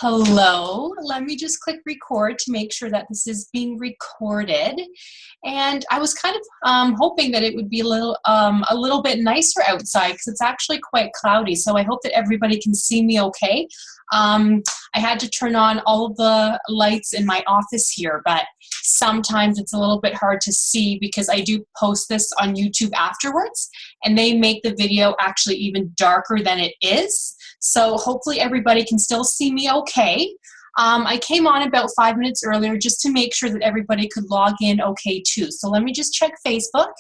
Hello, let me just click record to make sure that this is being recorded. And I was kind of hoping that it would be a little bit nicer outside because it's actually quite cloudy. So I hope that everybody can see me okay. I had to turn on all of the lights in my office here, but sometimes it's a little bit hard to see because I do post this on YouTube afterwards, and they make the video actually even darker than it is. So hopefully everybody can still see me okay. I came on about 5 minutes earlier just to make sure that everybody could log in okay too. So let me just check Facebook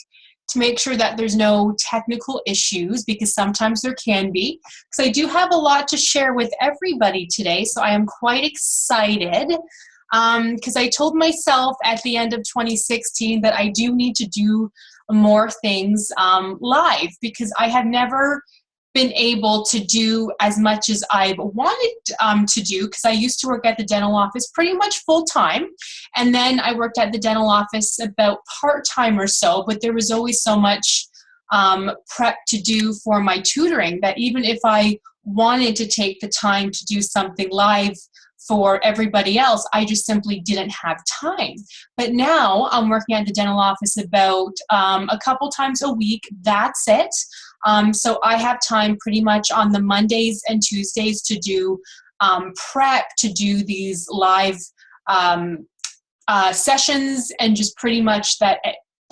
to make sure that there's no technical issues, because sometimes there can be. Because I do have a lot to share with everybody today, so I am quite excited. Because I told myself at the end of 2016 that I do need to do more things live, because I have never been able to do as much as I've wanted to do, because I used to work at the dental office pretty much full-time, and then I worked at the dental office about part-time or so, but there was always so much prep to do for my tutoring that even if I wanted to take the time to do something live for everybody else, I just simply didn't have time. But now I'm working at the dental office about a couple times a week. That's it. So I have time pretty much on the Mondays and Tuesdays to do prep, to do these live sessions, and just pretty much that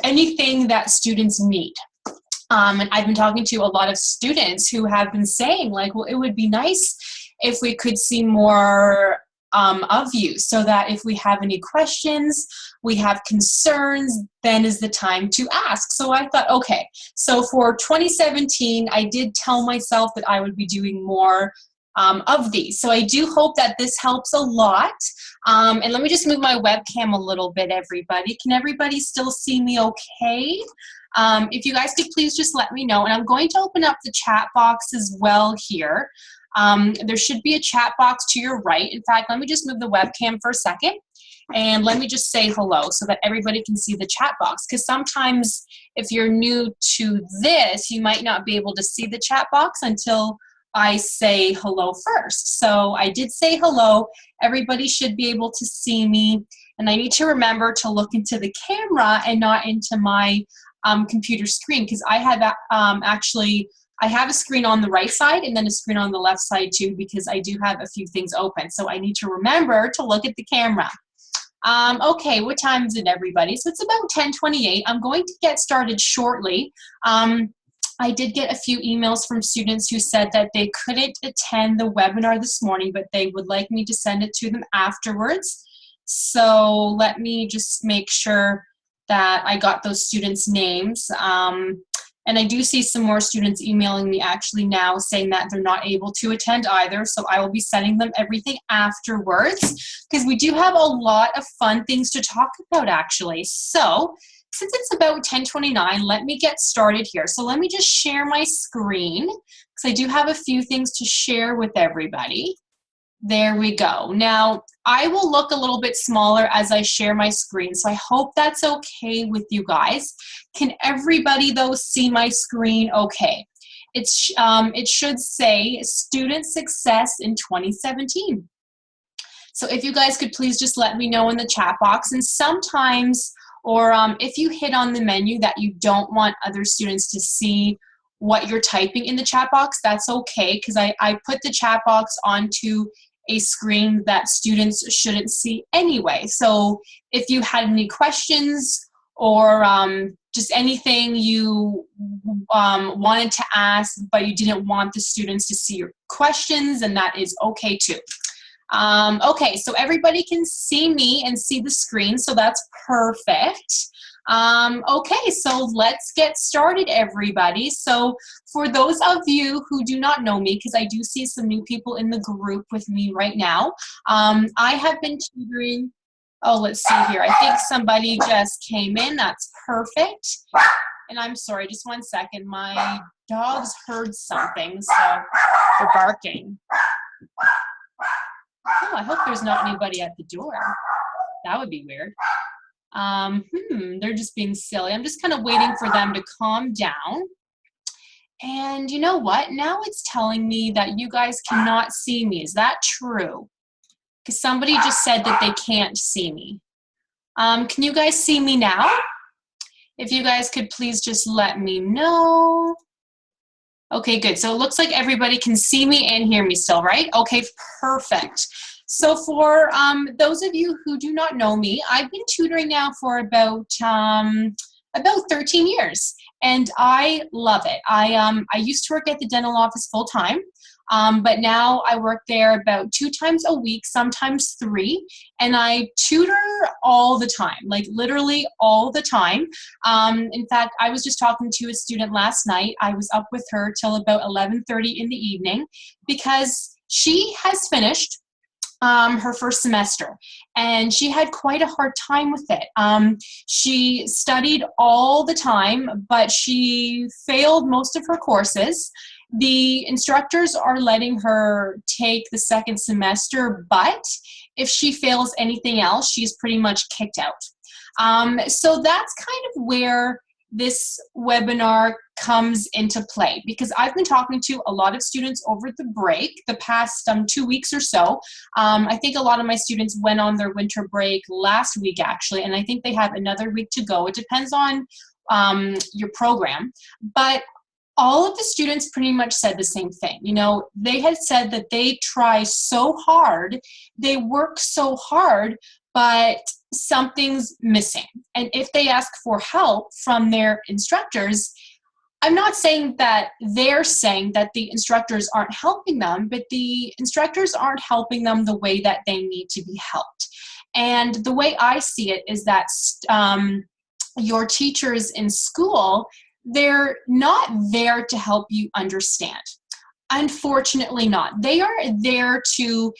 anything that students need. And I've been talking to a lot of students who have been saying, like, well, it would be nice if we could see more of you, so that if we have any questions, we have concerns, then is the time to ask. So I thought, okay, so for 2017, I did tell myself that I would be doing more of these. So I do hope that this helps a lot. And let me just move my webcam a little bit, everybody. Can everybody still see me okay? If you guys could please just let me know. And I'm going to open up the chat box as well here. There should be a chat box to your right. In fact, let me just move the webcam for a second, and let me just say hello so that everybody can see the chat box. Because sometimes if you're new to this, you might not be able to see the chat box until I say hello first. So I did say hello. Everybody should be able to see me. And I need to remember to look into the camera and not into my computer screen, because I have I have a screen on the right side and then a screen on the left side too, because I do have a few things open. So I need to remember to look at the camera. Okay, what time is it, everybody? So it's about 10:28. I'm going to get started shortly. I did get a few emails from students who said that they couldn't attend the webinar this morning, but they would like me to send it to them afterwards. So let me just make sure that I got those students' names. And I do see some more students emailing me actually now saying that they're not able to attend either. So I will be sending them everything afterwards, because we do have a lot of fun things to talk about actually. So since it's about 10:29, let me get started here. So let me just share my screen, because I do have a few things to share with everybody. There we go. Now, I will look a little bit smaller as I share my screen, so I hope that's okay with you guys. Can everybody, though, see my screen okay? It should say Student Success in 2017. So if you guys could please just let me know in the chat box. And sometimes, or if you hit on the menu that you don't want other students to see what you're typing in the chat box, that's okay, because I put the chat box onto a screen that students shouldn't see anyway. So if you had any questions or just anything you wanted to ask, but you didn't want the students to see your questions, and that is okay too. Okay, so everybody can see me and see the screen, so that's perfect. Okay, so let's get started, everybody. So for those of you who do not know me, because I do see some new people in the group with me right now, I have been tutoring, oh, let's see here. I think somebody just came in. That's perfect. And I'm sorry, just 1 second. My dogs heard something, so they're barking. Oh, I hope there's not anybody at the door. That would be weird. They're just being silly. I'm just kind of waiting for them to calm down. And you know what? Now it's telling me that you guys cannot see me. Is that true? Somebody just said that they can't see me. Can you guys see me now? If you guys could please just let me know. Okay, good. So it looks like everybody can see me and hear me still, right? Okay, perfect. So for those of you who do not know me, I've been tutoring now for about 13 years, and I love it. I used to work at the dental office full time, but now I work there about 2 times a week, sometimes 3, and I tutor all the time, like literally all the time. In fact, I was just talking to a student last night. I was up with her till about 11:30 in the evening because she has finished her first semester, and she had quite a hard time with it. She studied all the time, but she failed most of her courses. The instructors are letting her take the second semester, but if she fails anything else, she's pretty much kicked out. So that's kind of where this webinar comes into play, because I've been talking to a lot of students over the break, the past 2 weeks or so. I think a lot of my students went on their winter break last week, actually, and I think they have another week to go. It depends on your program. But all of the students pretty much said the same thing. You know, they had said that they try so hard, they work so hard, but something's missing. And if they ask for help from their instructors, I'm not saying that they're saying that the instructors aren't helping them, but the instructors aren't helping them the way that they need to be helped. And the way I see it is that your teachers in school, they're not there to help you understand. Unfortunately not. They are there to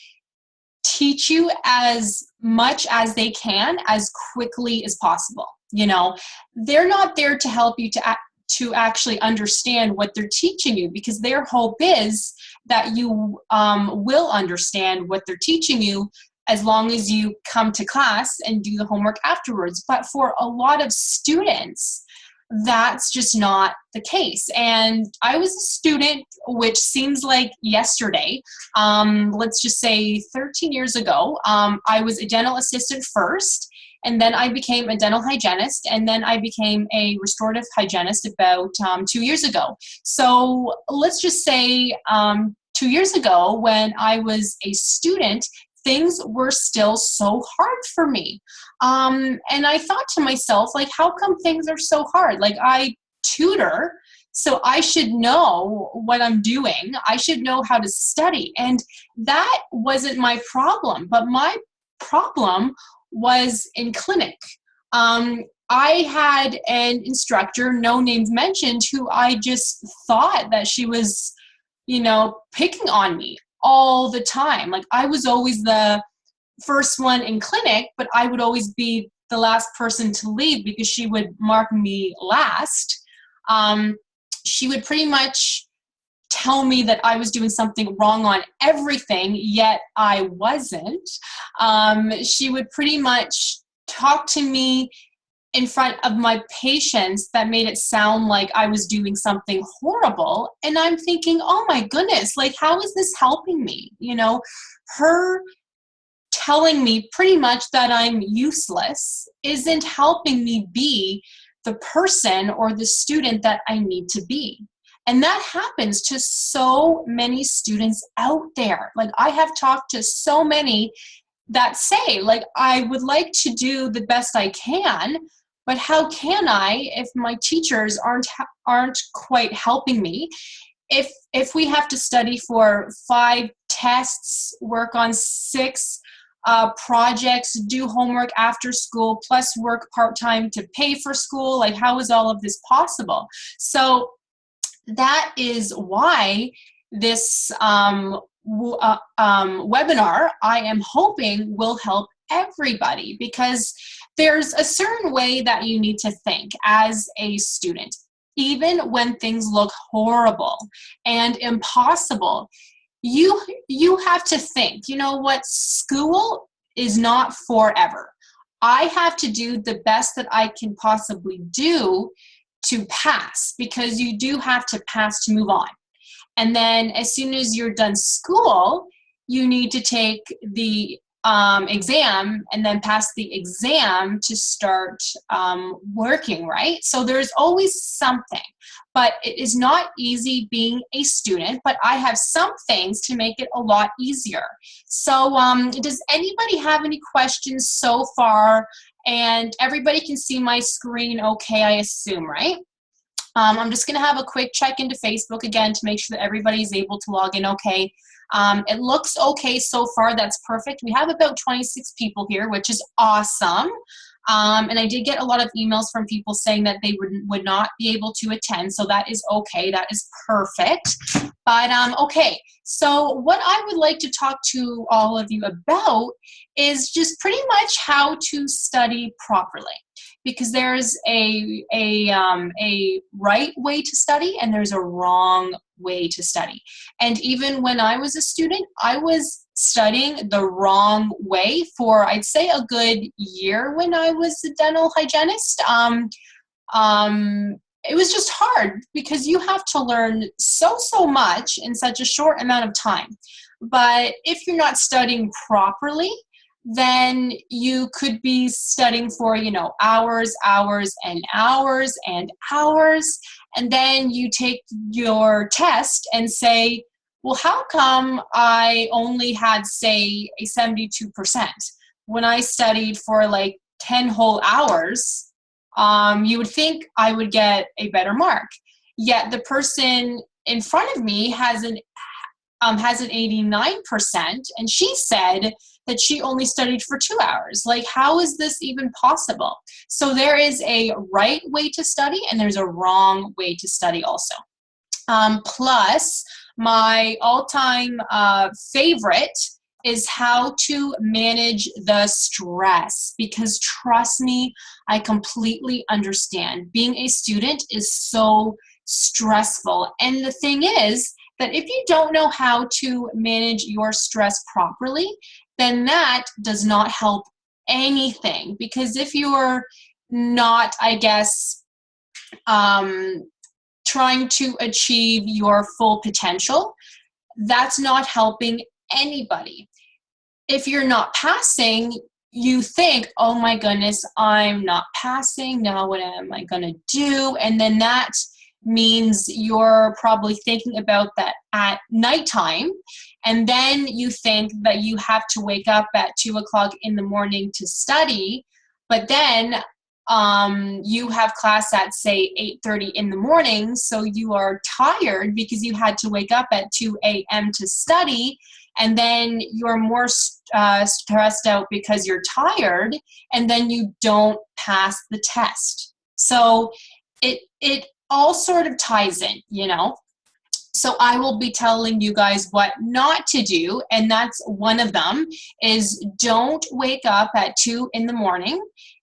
teach you as much as they can, as quickly as possible. You know, they're not there to help you to actually understand what they're teaching you, because their hope is that you will understand what they're teaching you as long as you come to class and do the homework afterwards. But for a lot of students, that's just not the case. And I was a student, which seems like yesterday, let's just say 13 years ago. I was a dental assistant first, and then I became a dental hygienist, and then I became a restorative hygienist about 2 years ago. So let's just say 2 years ago, when I was a student, things were still so hard for me. And I thought to myself, like, how come things are so hard? Like, I tutor, so I should know what I'm doing. I should know how to study. And that wasn't my problem, but my problem was in clinic. I had an instructor, no names mentioned, who I just thought that she was, you know, picking on me all the time. Like, I was always the first one in clinic, but I would always be the last person to leave because she would mark me last. She would pretty much tell me that I was doing something wrong on everything, yet I wasn't. She would pretty much talk to me in front of my patients that made it sound like I was doing something horrible. And I'm thinking, oh my goodness, like, how is this helping me? You know, her telling me pretty much that I'm useless isn't helping me be the person or the student that I need to be. And that happens to so many students out there. Like, I have talked to so many that say, like, I would like to do the best I can, but how can I if my teachers aren't quite helping me? If we have to study for 5 tests, work on 6 projects, do homework after school, plus work part-time to pay for school, like, how is all of this possible? So that is why this webinar, I am hoping, will help everybody, because there's a certain way that you need to think as a student. Even when things look horrible and impossible, you have to think, you know what, school is not forever. I have to do the best that I can possibly do to pass, because you do have to pass to move on. And then as soon as you're done school, you need to take the exam and then pass the exam to start working, right? So there's always something, but it is not easy being a student, but I have some things to make it a lot easier. So does anybody have any questions so far? And everybody can see my screen okay, I assume, right? I'm just gonna have a quick check into Facebook again to make sure that everybody's able to log in okay. It looks okay so far, that's perfect. We have about 26 people here, which is awesome. And I did get a lot of emails from people saying that they would not be able to attend, so that is okay, that is perfect. But okay, so what I would like to talk to all of you about is just pretty much how to study properly. Because there's a right way to study and there's a wrong way to study. And even when I was a student, I was studying the wrong way for, I'd say, a good year when I was a dental hygienist. It was just hard because you have to learn so much in such a short amount of time. But if you're not studying properly, then you could be studying for, you know, hours and hours and hours, and then you take your test and say, well, how come I only had, say, a 72% when I studied for like 10 whole hours? You would think I would get a better mark, yet the person in front of me has an 89%, and she said that she only studied for 2 hours. Like, how is this even possible? So there is a right way to study and there's a wrong way to study also. Plus, my all-time favorite is how to manage the stress, because trust me, I completely understand. Being a student is so stressful. And the thing is that if you don't know how to manage your stress properly, then that does not help anything. Because if you're not, I guess, trying to achieve your full potential, that's not helping anybody. If you're not passing, you think, oh my goodness, I'm not passing, now what am I gonna do? And then that means you're probably thinking about that at nighttime, and then you think that you have to wake up at 2 o'clock in the morning to study, but then you have class at, say, 8:30 in the morning, so you are tired because you had to wake up at 2 a.m. to study, and then you're more stressed out because you're tired, and then you don't pass the test. So it all sort of ties in, you know? So I will be telling you guys what not to do, and that's one of them, is don't wake up at 2 in the morning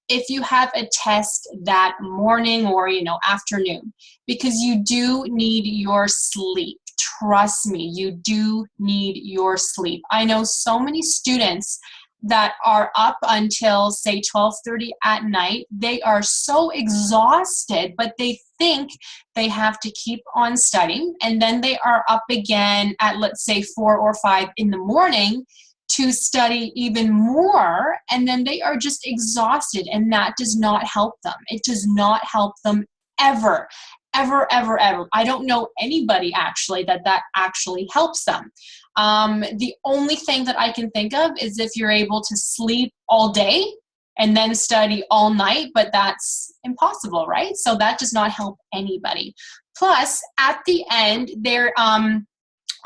if you have a test that morning or, you know, afternoon, because you do need your sleep. Trust me, you do need your sleep. I know so many students that are up until, say, 12:30 at night. They are so exhausted, but they think they have to keep on studying, and then they are up again at, let's say, 4 or 5 in the morning to study even more, and then they are just exhausted, and that does not help them. It does not help them ever. Ever, ever, ever. I don't know anybody actually that actually helps them. The only thing that I can think of is if you're able to sleep all day and then study all night, but that's impossible, right? So that does not help anybody. Plus, at the end,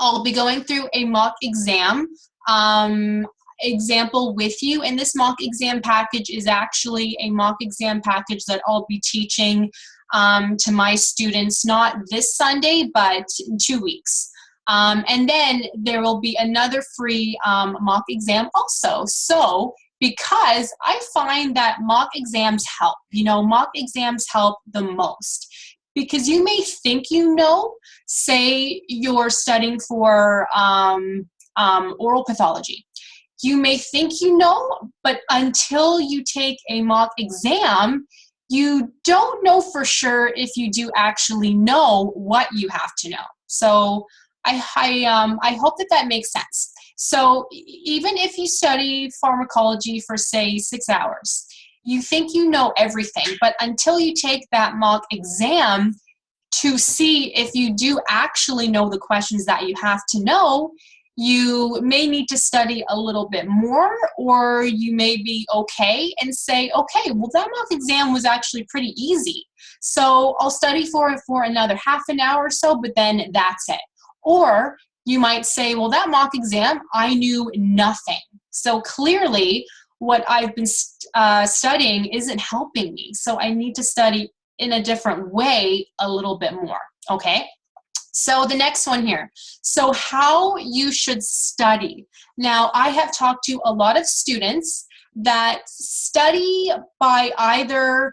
I'll be going through a mock exam example with you, and this mock exam package is actually a mock exam package that I'll be teaching to my students, not this Sunday, but in 2 weeks. And then there will be another free mock exam also. So, because I find that mock exams help, you know, mock exams help the most. Because you may think you know, say you're studying for oral pathology. You may think you know, but until you take a mock exam, you don't know for sure if you do actually know what you have to know. So I hope that makes sense. So even if you study pharmacology for, say, 6 hours, you think you know everything, but until you take that mock exam to see if you do actually know the questions that you have to know, you may need to study a little bit more, or you may be okay and say, okay, well, that mock exam was actually pretty easy, so I'll study for it for another half an hour or so, but then that's it. Or you might say, well, that mock exam, I knew nothing. So clearly what I've been studying isn't helping me, so I need to study in a different way a little bit more, okay? So the next one here, so how you should study. Now, I have talked to a lot of students that study by either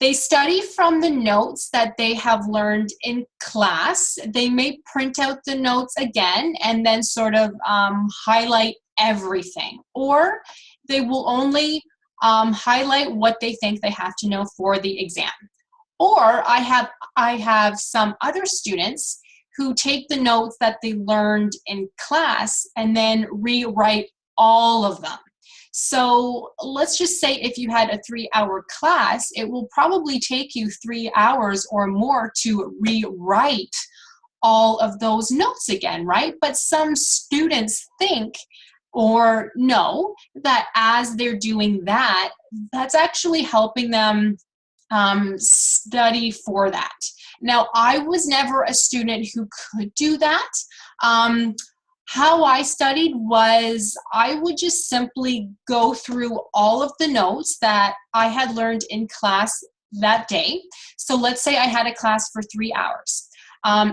they study from the notes that they have learned in class. They may print out the notes again and then sort of highlight everything, or they will only highlight what they think they have to know for the exam. Or I have some other students who take the notes that they learned in class and then rewrite all of them. So let's just say if you had a 3-hour class, it will probably take you 3 hours or more to rewrite all of those notes again, right? But some students think or know that as they're doing that, that's actually helping them study for that. Now, I was never a student who could do that. How I studied was I would just simply go through all of the notes that I had learned in class that day. So let's say I had a class for 3 hours.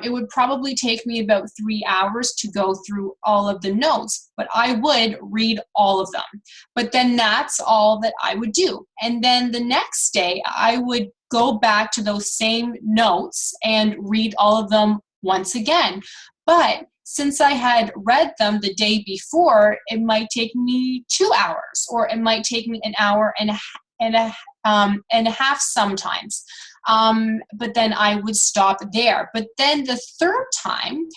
It would probably take me about 3 hours to go through all of the notes, but I would read all of them. But then that's all that I would do. And then the next day, I would go back to those same notes and read all of them once again. But since I had read them the day before, it might take me 2 hours, or it might take me an hour and a half sometimes. But then I would stop there. But then the third time,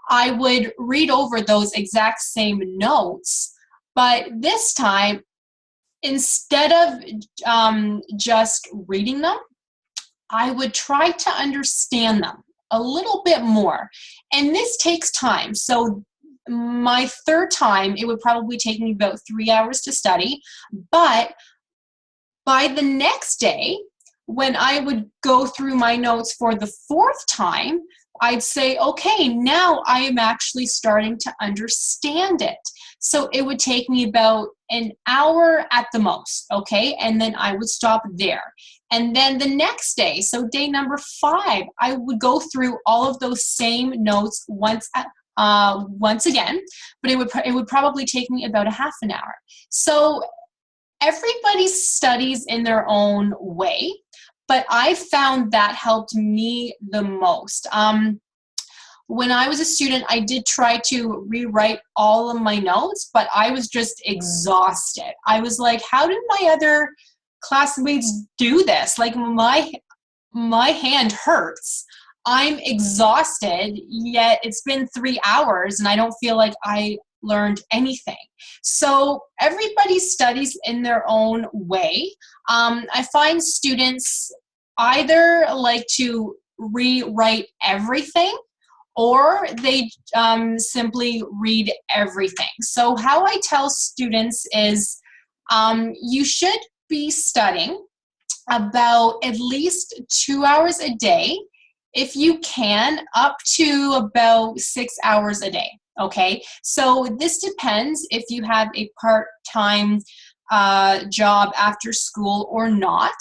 I would read over those exact same notes, but this time, instead of just reading them, I would try to understand them a little bit more. And this takes time. So my third time, it would probably take me about 3 hours to study, but by the next day, when I would go through my notes for the fourth time, I'd say, okay, now I am actually starting to understand it. So it would take me about an hour at the most, okay? And then I would stop there. And then the next day, so day number 5, I would go through all of those same notes once again, but it would probably take me about a half an hour. So everybody studies in their own way, but I found that helped me the most. When I was a student, I did try to rewrite all of my notes, but I was just exhausted. I was like, how did my other classmates do this? Like, my hand hurts. I'm exhausted, yet it's been 3 hours and I don't feel like I learned anything. So everybody studies in their own way. I find students either like to rewrite everything, or they simply read everything. So how I tell students is you should be studying about at least 2 hours a day, if you can, up to about 6 hours a day. Okay, so this depends if you have a part-time job after school or not,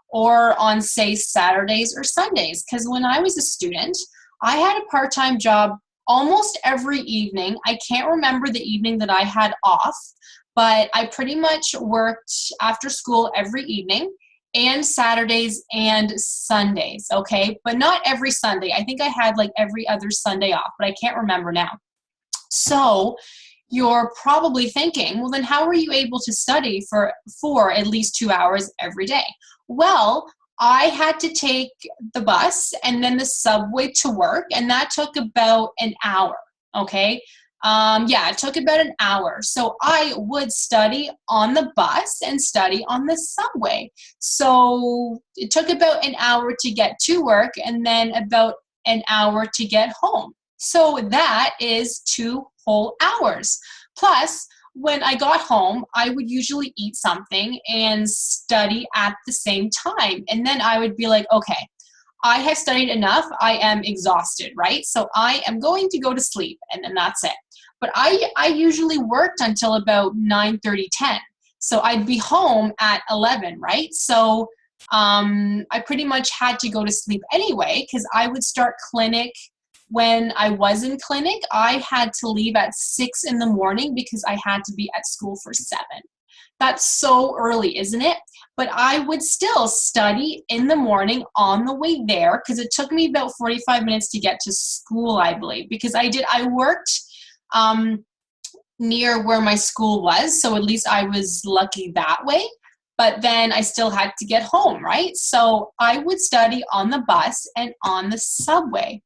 or on, say, Saturdays or Sundays. Because when I was a student, I had a part-time job almost every evening. I can't remember the evening that I had off, but I pretty much worked after school every evening, and Saturdays and Sundays, okay? But not every Sunday. I think I had like every other Sunday off, but I can't remember now. So you're probably thinking, well, then how are you able to study for at least 2 hours every day? Well, I had to take the bus and then the subway to work, and that took about an hour, okay? Yeah, it took about an hour. So I would study on the bus and study on the subway. So it took about an hour to get to work and then about an hour to get home. So that is 2 whole hours. Plus, when I got home, I would usually eat something and study at the same time. And then I would be like, okay, I have studied enough. I am exhausted, right? So I am going to go to sleep, and then that's it. But I usually worked until about 9:30, 10. So I'd be home at 11, right? So I pretty much had to go to sleep anyway because I would start clinic when I was in clinic. I had to leave at 6 in the morning because I had to be at school for 7. That's so early, isn't it? But I would still study in the morning on the way there because it took me about 45 minutes to get to school, I believe, because I worked near where my school was, so at least I was lucky that way. But then I still had to get home, right? So I would study on the bus and on the subway.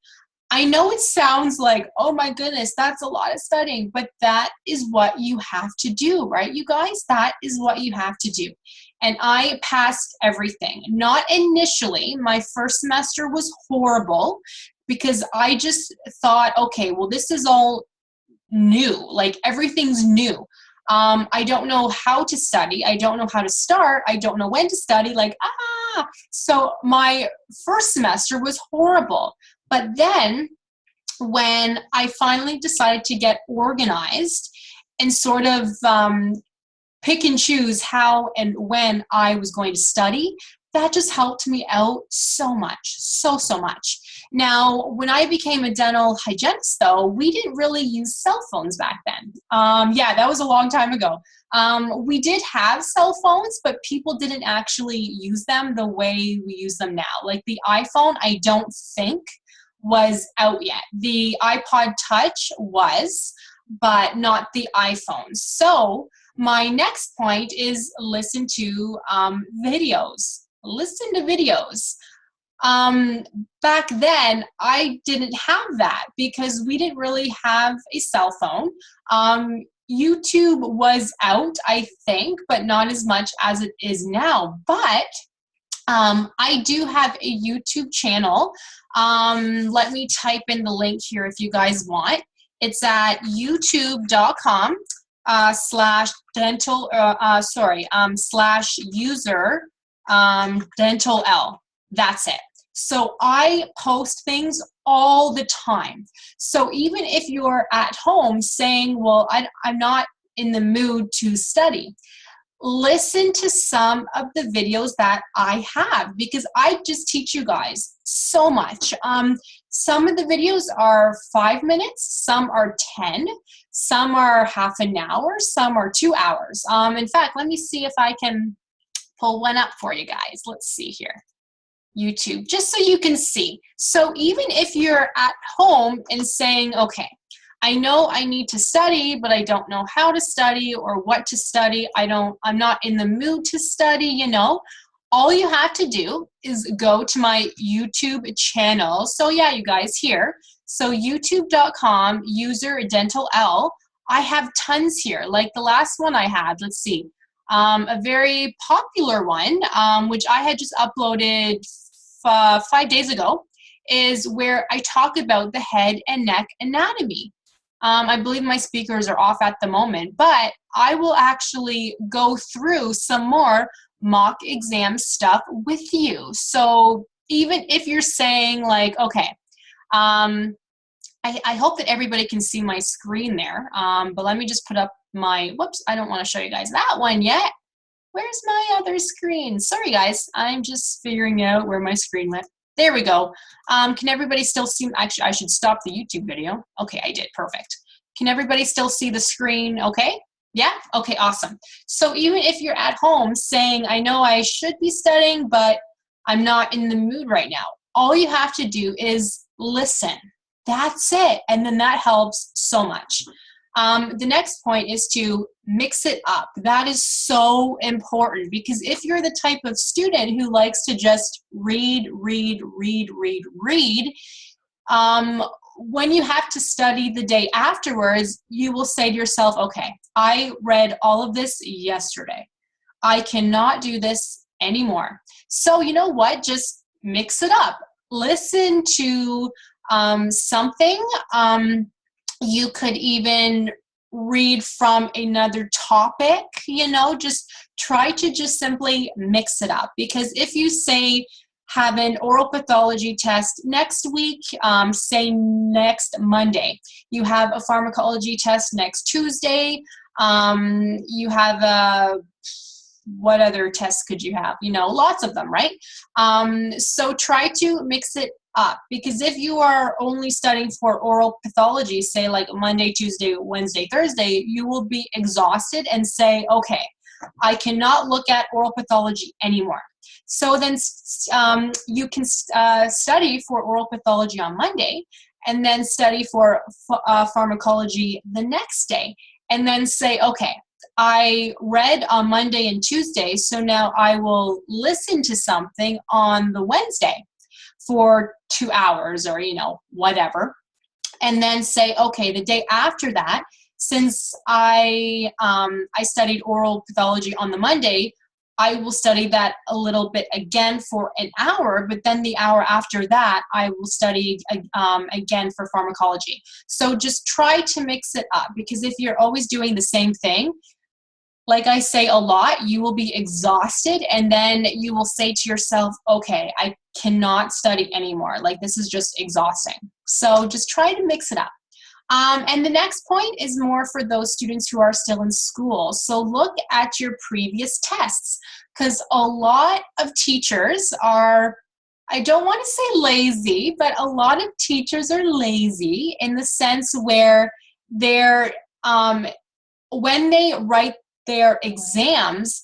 I know it sounds like, oh my goodness, that's a lot of studying, but that is what you have to do, right, you guys? That is what you have to do. And I passed everything. Not initially. My first semester was horrible because I just thought, okay, well, this is all new. Like everything's new. I don't know how to study. I don't know how to start. I don't know when to study. So my first semester was horrible. But then when I finally decided to get organized and sort of pick and choose how and when I was going to study, that just helped me out so much, so much. Now, when I became a dental hygienist, though, we didn't really use cell phones back then. Yeah, that was a long time ago. We did have cell phones, but people didn't actually use them the way we use them now. Like the iPhone, I don't think was out yet. The iPod Touch was, but not the iPhone. So my next point is listen to videos. Listen to videos. Back then, I didn't have that because we didn't really have a cell phone. YouTube was out, I think, but not as much as it is now. But I do have a YouTube channel. Let me type in the link here if you guys want. It's at youtube.com slash dental, slash user Dentalelle. That's it. So I post things all the time. So even if you're at home saying, well, I'm not in the mood to study, listen to some of the videos that I have because I just teach you guys so much. Some of the videos are 5 minutes, some are 10, some are half an hour, some are 2 hours. In fact, let me see if I can pull one up for you guys. Let's see here. YouTube, just so you can see. So even if you're at home and saying, okay, I know I need to study, but I don't know how to study or what to study. I'm not in the mood to study, you know. All you have to do is go to my YouTube channel. So yeah, you guys here. So youtube.com, user Dentalelle. I have tons here. Like the last one I had, let's see. A very popular one, which I had just uploaded 5 days ago, is where I talk about the head and neck anatomy. I believe my speakers are off at the moment, but I will actually go through some more mock exam stuff with you. So even if you're saying like, okay, I hope that everybody can see my screen there, but let me just put up my, whoops, I don't want to show you guys that one yet. Where's my other screen? Sorry guys, I'm just figuring out where my screen went. There we go. Can everybody still see? Actually, I should stop the YouTube video. Okay, I did. Perfect. Can everybody still see the screen? Okay. Yeah? Okay, awesome. So even if you're at home saying, I know I should be studying, but I'm not in the mood right now, all you have to do is listen. That's it. And then that helps so much. The next point is to mix it up. That is so important because if you're the type of student who likes to just read, when you have to study the day afterwards, you will say to yourself, okay, I read all of this yesterday. I cannot do this anymore. So you know what? Just mix it up. Listen to something. You could even read from another topic, just try to just simply mix it up. Because if you say have an oral pathology test next week, say next Monday, you have a pharmacology test next Tuesday, you have what other tests could you have? Lots of them, right? So try to mix it up, because if you are only studying for oral pathology, say like Monday, Tuesday, Wednesday, Thursday, you will be exhausted and say, okay, I cannot look at oral pathology anymore. So then you can study for oral pathology on Monday, and then study for pharmacology the next day, and then say, okay, I read on Monday and Tuesday, so now I will listen to something on the Wednesday for 2 hours, or whatever, and then say, okay, the day after that, since I studied oral pathology on the Monday, I will study that a little bit again for an hour, but then the hour after that, I will study again for pharmacology. So just try to mix it up, because if you're always doing the same thing, like I say a lot, you will be exhausted, and then you will say to yourself, okay, I cannot study anymore. Like, this is just exhausting. So just try to mix it up. And the next point is more for those students who are still in school. So look at your previous tests, because a lot of teachers are, I don't want to say lazy, but a lot of teachers are lazy in the sense where they're, when they write their exams,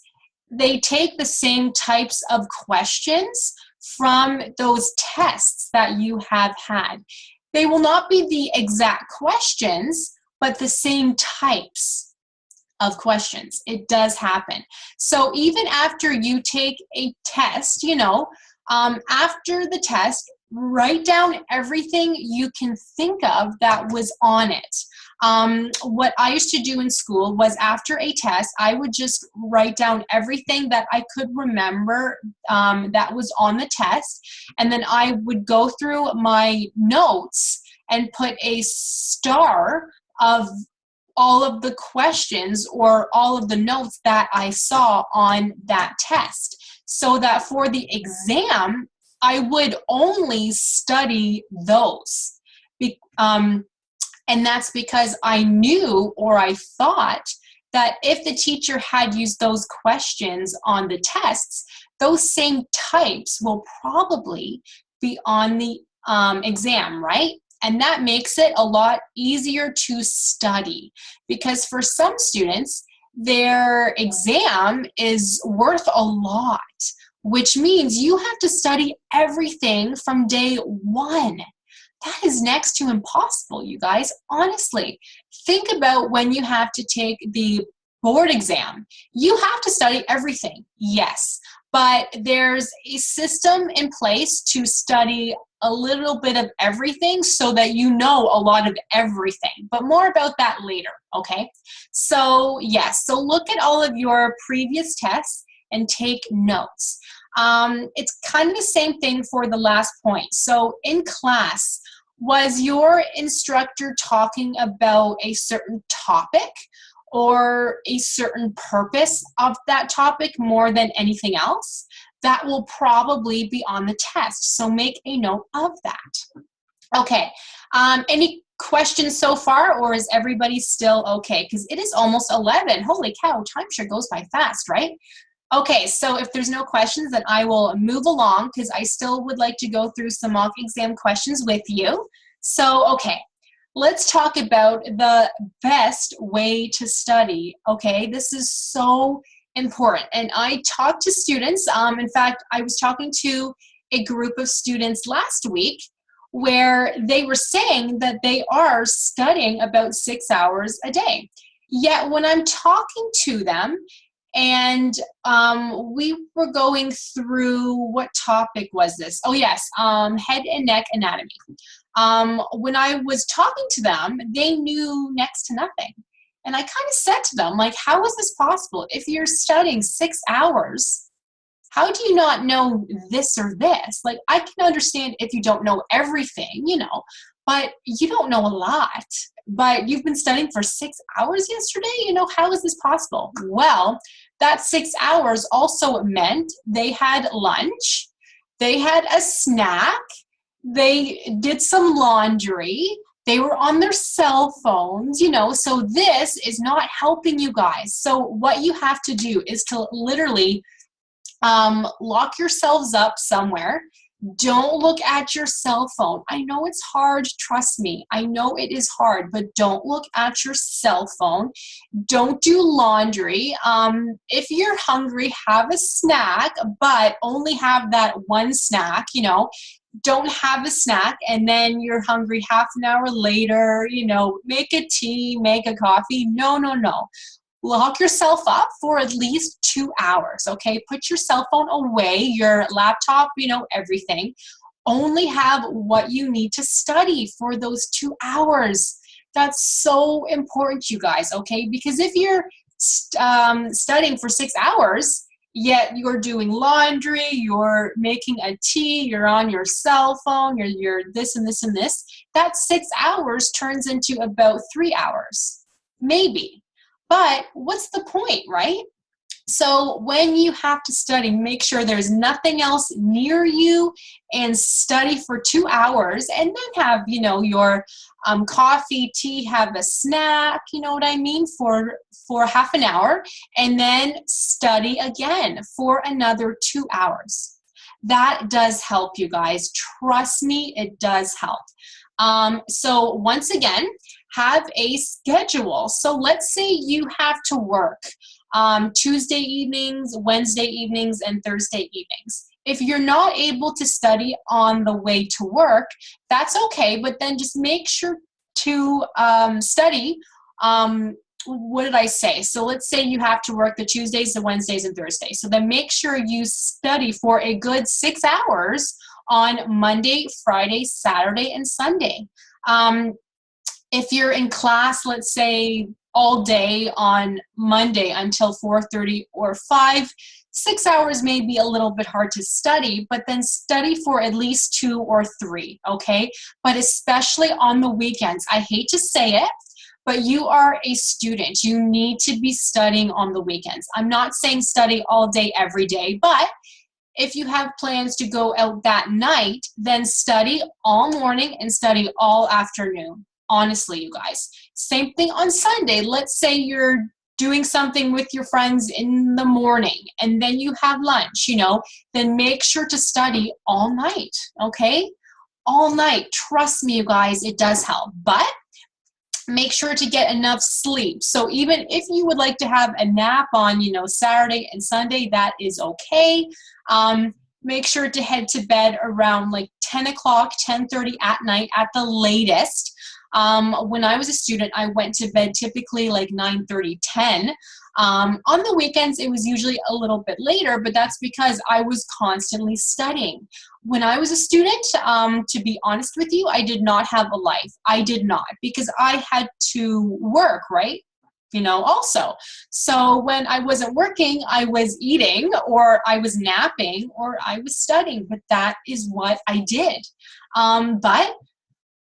they take the same types of questions from those tests that you have had. They will not be the exact questions, but the same types of questions. It does happen. So even after you take a test, after the test, write down everything you can think of that was on it. What I used to do in school was, after a test, I would just write down everything that I could remember that was on the test, and then I would go through my notes and put a star of all of the questions or all of the notes that I saw on that test, so that for the exam, I would only study those. And that's because I knew, or I thought, that if the teacher had used those questions on the tests, those same types will probably be on the exam, right? And that makes it a lot easier to study, because for some students, their exam is worth a lot, which means you have to study everything from day one. That is next to impossible, you guys. Honestly, think about when you have to take the board exam. You have to study everything, yes, but there's a system in place to study a little bit of everything so that you know a lot of everything. But more about that later, okay? So, yes, so look at all of your previous tests and take notes. It's kind of the same thing for the last point. So in class, was your instructor talking about a certain topic or a certain purpose of that topic more than anything else? That will probably be on the test, so make a note of that. Okay, any questions so far, or is everybody still okay? Because it is almost 11. Holy cow, time sure goes by fast, right? Okay, so if there's no questions, then I will move along, because I still would like to go through some mock exam questions with you. So, okay, let's talk about the best way to study, okay? This is so important. And I talk to students, in fact, I was talking to a group of students last week where they were saying that they are studying about 6 hours a day. Yet when I'm talking to them, and we were going through, what topic was this? Oh yes, head and neck anatomy. When I was talking to them, they knew next to nothing. And I kind of said to them, like, how is this possible? If you're studying 6 hours, how do you not know this or this? Like, I can understand if you don't know everything, you know, but you don't know a lot. But you've been studying for 6 hours yesterday, you know, how is this possible? Well, that 6 hours also meant they had lunch, they had a snack, they did some laundry, they were on their cell phones, you know, so this is not helping you guys. So what you have to do is to literally lock yourselves up somewhere. Don't look at your cell phone. I know it's hard, trust me. I know it is hard, but don't look at your cell phone. Don't do laundry. If you're hungry, have a snack, but only have that one snack, you know. Don't have a snack and then you're hungry half an hour later, you know, make a tea, make a coffee. No, no, no. Lock yourself up for at least 2 hours, okay? Put your cell phone away, your laptop, you know, everything. Only have what you need to study for those 2 hours. That's so important, you guys, okay? Because if you're studying for 6 hours, yet you're doing laundry, you're making a tea, you're on your cell phone, you're this and this and this, that 6 hours turns into about 3 hours, maybe. But what's the point, right? So when you have to study, make sure there's nothing else near you and study for 2 hours and then have, you know, your coffee, tea, have a snack, you know what I mean, for half an hour and then study again for another 2 hours. That does help, you guys. Trust me, it does help. So once again, have a schedule. So let's say you have to work Tuesday evenings, Wednesday evenings, and Thursday evenings. If you're not able to study on the way to work, that's okay, but then just make sure to study. What did I say? So let's say you have to work the Tuesdays, the Wednesdays, and Thursdays. So then make sure you study for a good 6 hours on Monday, Friday, Saturday, and Sunday. If you're in class, let's say all day on Monday until 4:30 or 5, 6 hours may be a little bit hard to study, but then study for at least 2 or 3, okay? But especially on the weekends. I hate to say it, but you are a student. You need to be studying on the weekends. I'm not saying study all day, every day, but if you have plans to go out that night, then study all morning and study all afternoon. Honestly, you guys. Same thing on Sunday. Let's say you're doing something with your friends in the morning and then you have lunch, you know, then make sure to study all night, okay? All night. Trust me, you guys, it does help. But make sure to get enough sleep. So even if you would like to have a nap on, you know, Saturday and Sunday, that is okay. Make sure to head to bed around like 10 o'clock, 10:30 at night at the latest. When I was a student, I went to bed typically like 9:30, 10. On the weekends, it was usually a little bit later, but that's because I was constantly studying. When I was a student, to be honest with you, I did not have a life. I did not, because I had to work, right? You know, also. So when I wasn't working, I was eating or I was napping or I was studying, but that is what I did. But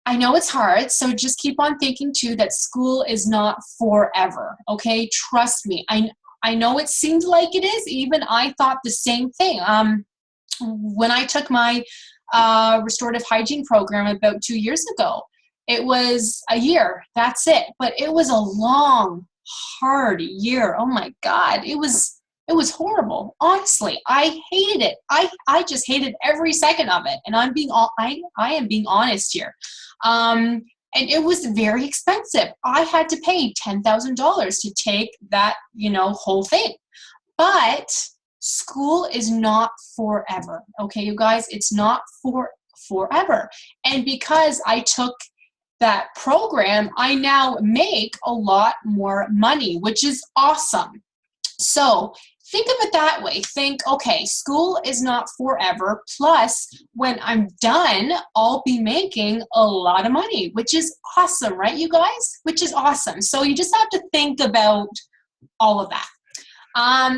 I know it's hard, so just keep on thinking too that school is not forever, okay? Trust me. I know it seemed like it is. Even I thought the same thing. When I took my restorative hygiene program about 2 years ago, it was a year. That's it. But it was a long, hard year. Oh my God. It was horrible. Honestly, I hated it. I just hated every second of it. And I am being honest here. And it was very expensive. I had to pay $10,000 to take that, you know, whole thing. But school is not forever. Okay, you guys, it's not forever. And because I took that program, I now make a lot more money, which is awesome. So think of it that way. Think, okay, school is not forever. Plus, when I'm done, I'll be making a lot of money, which is awesome, right, you guys? Which is awesome. So you just have to think about all of that.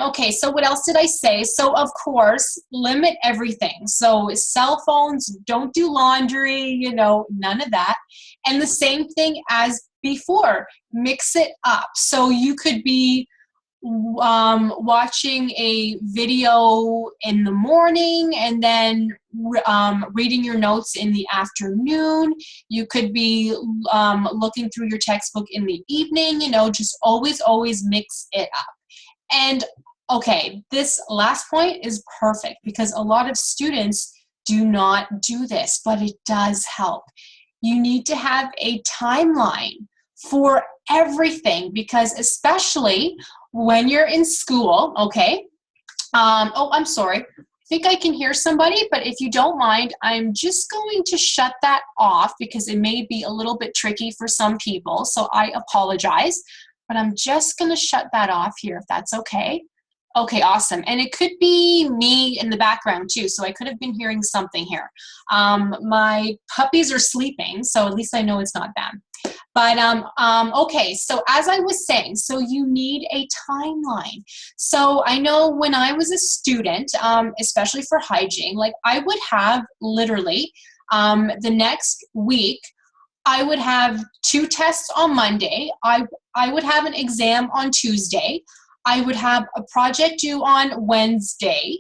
Okay, so what else did I say? So of course, limit everything. So cell phones, don't do laundry, you know, none of that. And the same thing as before, mix it up. So you could be watching a video in the morning and then reading your notes in the afternoon. You could be looking through your textbook in the evening, you know, just always mix it up. And okay, this last point is perfect because a lot of students do not do this, but it does help. You need to have a timeline for everything because especially when you're in school, okay? Oh, I'm sorry. I think I can hear somebody, but if you don't mind, I'm just going to shut that off because it may be a little bit tricky for some people, so I apologize. But I'm just going to shut that off here if that's okay. Okay, awesome. And it could be me in the background too, so I could have been hearing something here. My puppies are sleeping, so at least I know it's not them. But okay, so as I was saying, so you need a timeline. So I know when I was a student, especially for hygiene, like I would have literally the next week, I would have 2 tests on Monday. I would have an exam on Tuesday. I would have a project due on Wednesday,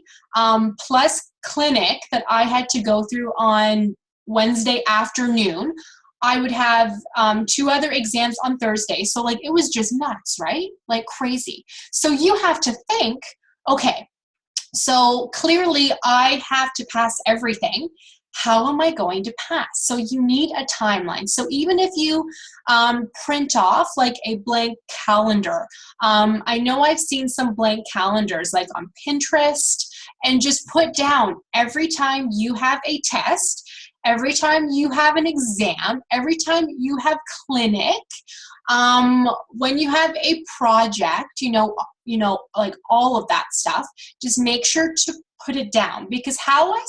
plus clinic that I had to go through on Wednesday afternoon. I would have 2 other exams on Thursday. So like it was just nuts, right? Like crazy. So you have to think, okay, so clearly I have to pass everything. How am I going to pass? So you need a timeline. So even if you print off like a blank calendar, I know I've seen some blank calendars like on Pinterest, and just put down every time you have a test, every time you have an exam, every time you have clinic, when you have a project, you know, like all of that stuff, just make sure to put it down because how I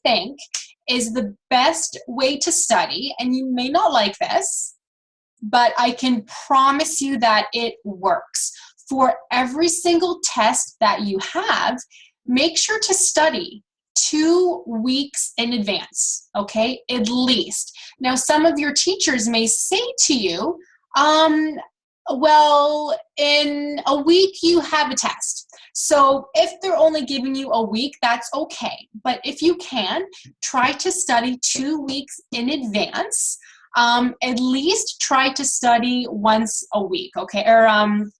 think is the best way to study, and you may not like this, but I can promise you that it works. For every single test that you have, make sure to study 2 weeks in advance, okay, at least. Now, some of your teachers may say to you, well, in a week you have a test. So if they're only giving you a week, that's okay. But if you can, try to study 2 weeks in advance. At least try to study once a week, okay? Or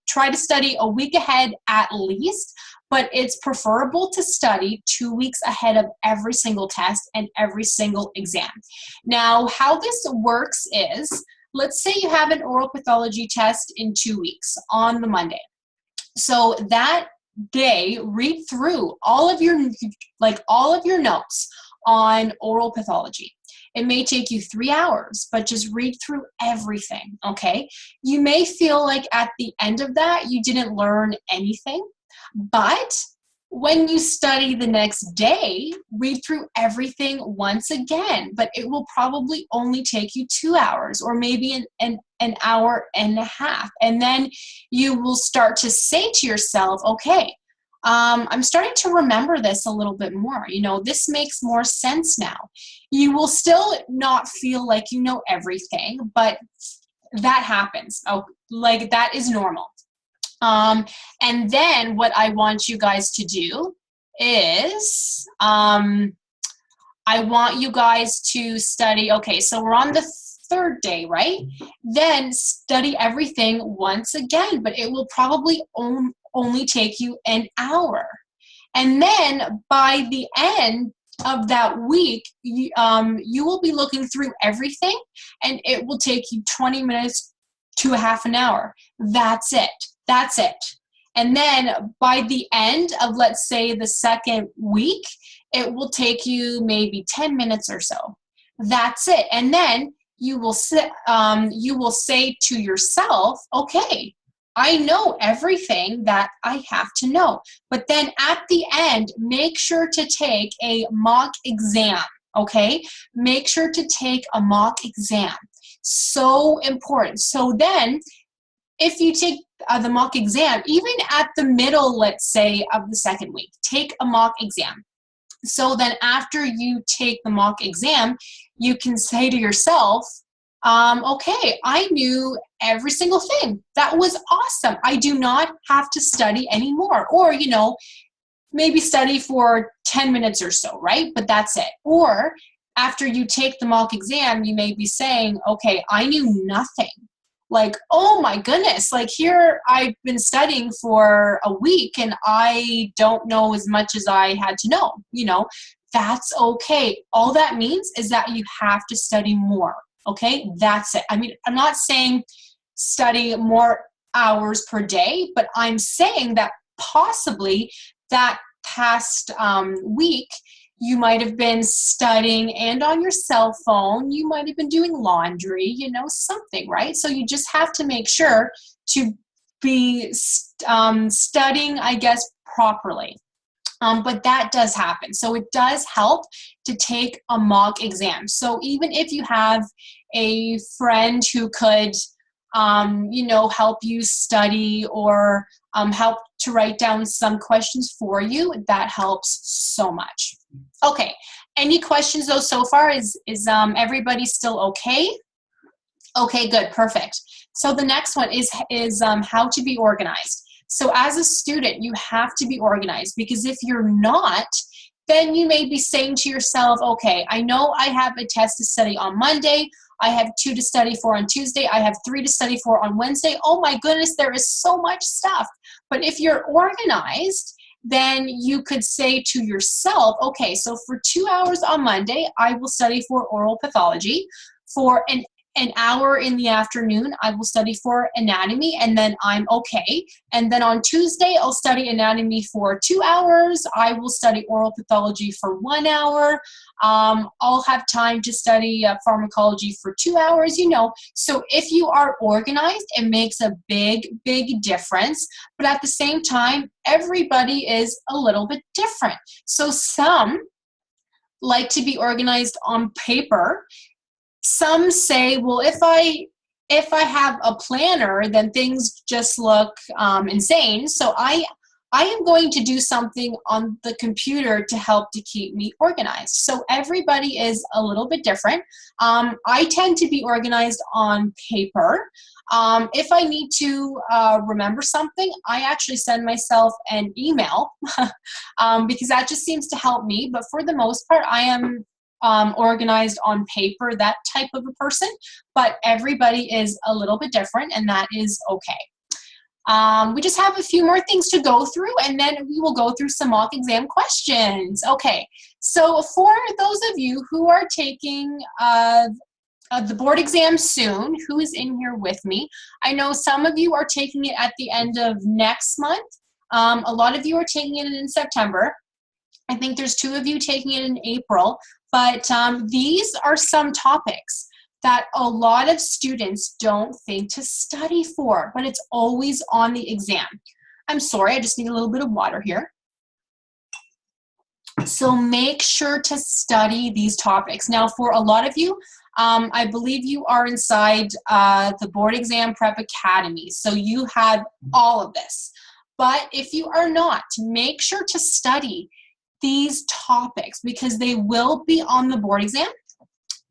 try to study a week ahead at least, but it's preferable to study 2 weeks ahead of every single test and every single exam. Now, how this works is, let's say you have an oral pathology test in 2 weeks on the Monday. So that day, read through all of your notes on oral pathology. It may take you 3 hours, but just read through everything, okay? You may feel like at the end of that, you didn't learn anything, but when you study the next day, read through everything once again, but it will probably only take you 2 hours or maybe an hour and a half. And then you will start to say to yourself, okay, I'm starting to remember this a little bit more. You know, this makes more sense now. You will still not feel like you know everything, but that happens. Oh, like that is normal. And then what I want you guys to do is, I want you guys to study, okay, so we're on the 3rd day, right? Then study everything once again, but it will probably only take you an hour. And then by the end of that week, you will be looking through everything, and it will take you 20 minutes to a half an hour. That's it. That's it. And then by the end of, let's say, the 2nd week, it will take you maybe 10 minutes or so. That's it. And then you will say to yourself, okay, I know everything that I have to know. But then at the end, make sure to take a mock exam, okay? Make sure to take a mock exam. So important. So then, if you take the mock exam, even at the middle, let's say, of the second week, take a mock exam. So then after you take the mock exam, you can say to yourself, okay, I knew every single thing. That was awesome. I do not have to study anymore. Or, you know, maybe study for 10 minutes or so, right? But that's it. Or after you take the mock exam, you may be saying, okay, I knew nothing. Like, oh my goodness, like here I've been studying for a week and I don't know as much as I had to know, you know, that's okay. All that means is that you have to study more, okay? That's it. I mean, I'm not saying study more hours per day, but I'm saying that possibly that past week, you might have been studying and on your cell phone. You might have been doing laundry, you know, something, right? So you just have to make sure to be studying, I guess, properly. But that does happen. So it does help to take a mock exam. So even if you have a friend who could, you know, help you study or help to write down some questions for you, that helps so much. Okay, any questions though so far? Is everybody still okay? Okay, good, perfect. So the next one is how to be organized. So as a student, you have to be organized, because if you're not, then you may be saying to yourself, okay, I know I have a test to study on Monday, I have 2 to study for on Tuesday, I have 3 to study for on Wednesday. Oh my goodness, there is so much stuff. But if you're organized, then you could say to yourself, okay, so for 2 hours on Monday, I will study for oral pathology. For an hour in the afternoon, I will study for anatomy, and then I'm okay. And then on Tuesday, I'll study anatomy for 2 hours. I will study oral pathology for 1 hour. I'll have time to study pharmacology for 2 hours, you know. So if you are organized, it makes a big, big difference. But at the same time, everybody is a little bit different. So some like to be organized on paper. Some say, well, if I have a planner, then things just look insane. So I am going to do something on the computer to help to keep me organized. So everybody is a little bit different. I tend to be organized on paper. If I need to remember something, I actually send myself an email because that just seems to help me. But for the most part, I am organized on paper, that type of a person, but everybody is a little bit different, and that is okay. We just have a few more things to go through, and then we will go through some mock exam questions. Okay, so for those of you who are taking the board exam soon, who is in here with me? I know some of you are taking it at the end of next month. A lot of you are taking it in September. I think there's 2 of you taking it in April. But these are some topics that a lot of students don't think to study for, but it's always on the exam. I'm sorry, I just need a little bit of water here. So make sure to study these topics. Now, for a lot of you, I believe you are inside the Board Exam Prep Academy, so you have all of this. But if you are not, make sure to study these topics because they will be on the board exam,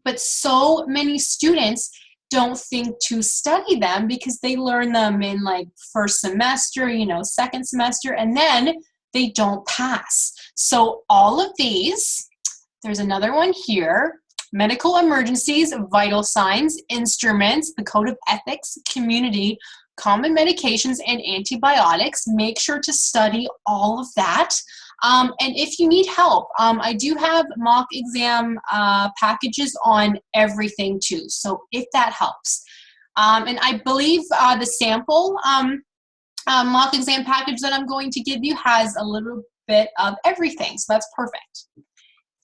but so many students don't think to study them because they learn them in like first semester, you know, second semester, and then they don't pass. So all of these, there's another one here, medical emergencies, vital signs, instruments, the code of ethics, community, common medications, and antibiotics. Make sure to study all of that. And if you need help, I do have mock exam packages on everything too, so if that helps. And I believe the sample mock exam package that I'm going to give you has a little bit of everything, so that's perfect.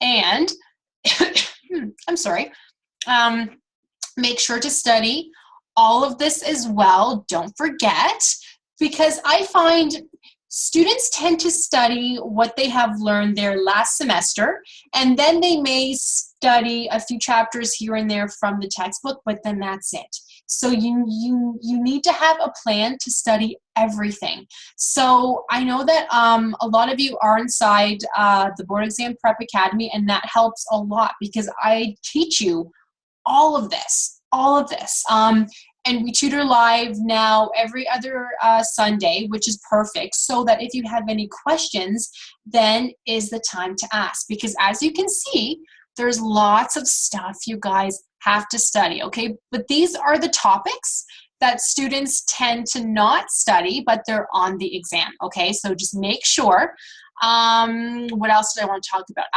And, I'm sorry, make sure to study all of this as well. Don't forget because I find students tend to study what they have learned their last semester, and then they may study a few chapters here and there from the textbook, but then that's it. So you need to have a plan to study everything. So I know that a lot of you are inside the Board Exam Prep Academy, and that helps a lot because I teach you all of this. And we tutor live now every other Sunday, which is perfect, so that if you have any questions, then is the time to ask. Because as you can see, there's lots of stuff you guys have to study, okay? But these are the topics that students tend to not study, but they're on the exam, okay? So just make sure. What else did I want to talk about?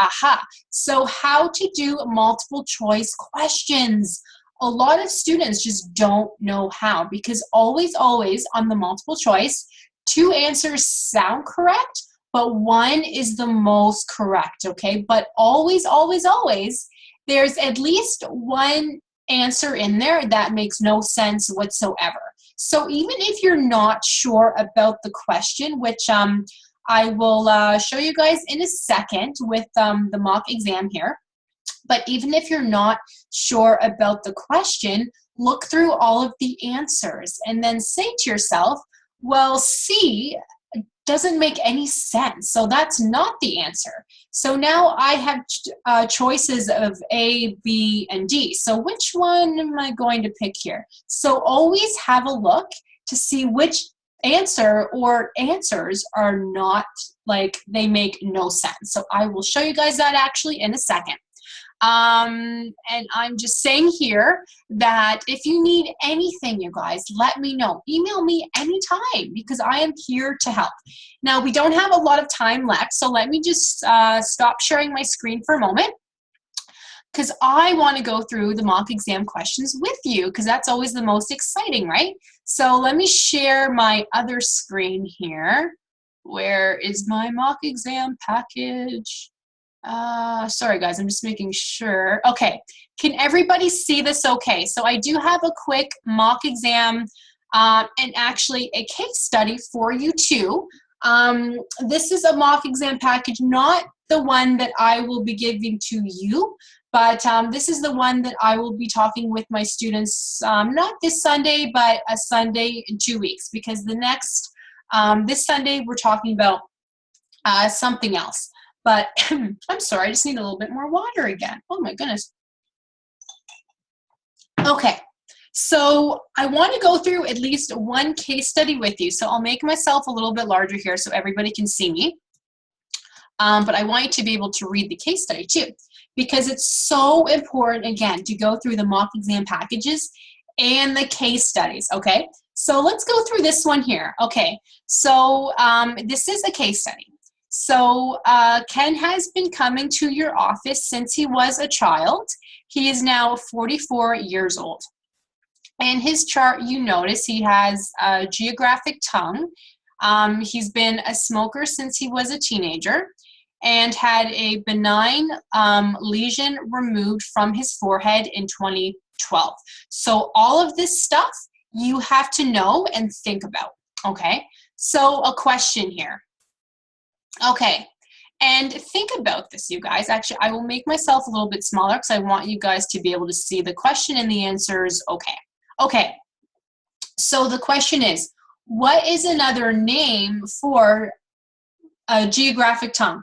So how to do multiple choice questions. A lot of students just don't know how, because always on the multiple choice, 2 answers sound correct, but 1 is the most correct, okay? But always, there's at least 1 answer in there that makes no sense whatsoever. So even if you're not sure about the question, which I will show you guys in a second with the mock exam here, but even if you're not sure about the question, look through all of the answers and then say to yourself, well, C doesn't make any sense, so that's not the answer. So now I have choices of A, B, and D. So which one am I going to pick here? So always have a look to see which answer or answers are not, like, they make no sense. So I will show you guys that actually in a second. And I'm just saying here that if you need anything, you guys, let me know. Email me anytime because I am here to help. Now, we don't have a lot of time left, so let me just stop sharing my screen for a moment because I want to go through the mock exam questions with you because that's always the most exciting, right? So let me share my other screen here. Where is my mock exam package? Sorry guys, I'm just making sure. Okay, can everybody see this okay? So I do have a quick mock exam and actually a case study for you too. This is a mock exam package, not the one that I will be giving to you, but this is the one that I will be talking with my students, not this Sunday, but a Sunday in 2 weeks, because the next, this Sunday we're talking about something else. But I'm sorry, I just need a little bit more water again. Oh my goodness. Okay, so I want to go through at least 1 case study with you. So I'll make myself a little bit larger here so everybody can see me. But I want you to be able to read the case study too, because it's so important, again, to go through the mock exam packages and the case studies, okay? So let's go through this one here. Okay, so this is a case study. So Ken has been coming to your office since he was a child. He is now 44 years old. In his chart, you notice he has a geographic tongue. He's been a smoker since he was a teenager and had a benign lesion removed from his forehead in 2012. So all of this stuff you have to know and think about, okay? So a question here. Okay, and think about this, you guys. Actually, I will make myself a little bit smaller because I want you guys to be able to see the question and the answers. Okay, so the question is, what is another name for a geographic tongue?